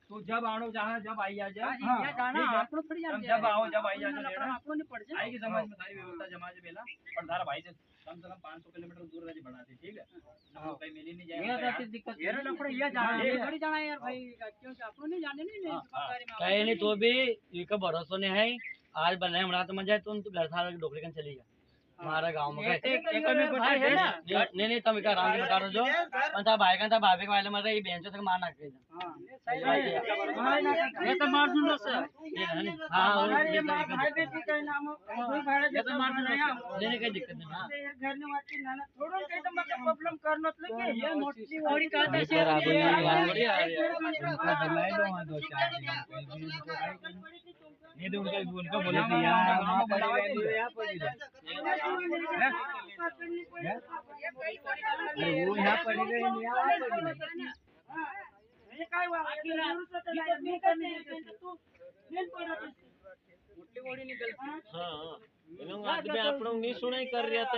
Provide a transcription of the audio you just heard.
तू जब आओ जहाँ जब आई आ जा जब आओ जब आई आ आएगी समझ में सारी व्यवस्था जमा जे बेला पर धारा भाई से कम 500 किलोमीटर दूर रह बढ़ा दे ठीक है कहीं मिल ही नहीं जाएगा दिक्कत ये लफड़े ये जाना ये थोड़ी जाना यार भाई क्यों आपको नहीं जाने नहीं कहीं नहीं तो भी ये का भरोसा नहीं है आज बनाए हमरा तो मजा तुम घर सारा डोकरी कन चली जा हमारा गांव में नहीं तुम आराम से बता दो जो भाई का भाभी वाले मर रही बहन से मार नाख ये तो मार दूंगा सर हां ये भाई बेटी का नाम कोई भाड़ा ये तो मार दूंगा लेने की दिक्कत नहीं हां घर में वाची नाना थोड़ा कहीं तो मत प्रॉब्लम करनो तो ये मोटी बॉडी का था से दलाई दो हां दो चार ये तो उनका बोले थे यार वहां पड़ेगा यहां पड़ेगा अरे वो यहाँ पड़ेगा यहाँ पड़ेगा ये काय हुआ नहीं करने तू मेन पड़ा मोटी बॉडी निकल हां हां इन आदमी आपनो नहीं सुनाई कर रहा था।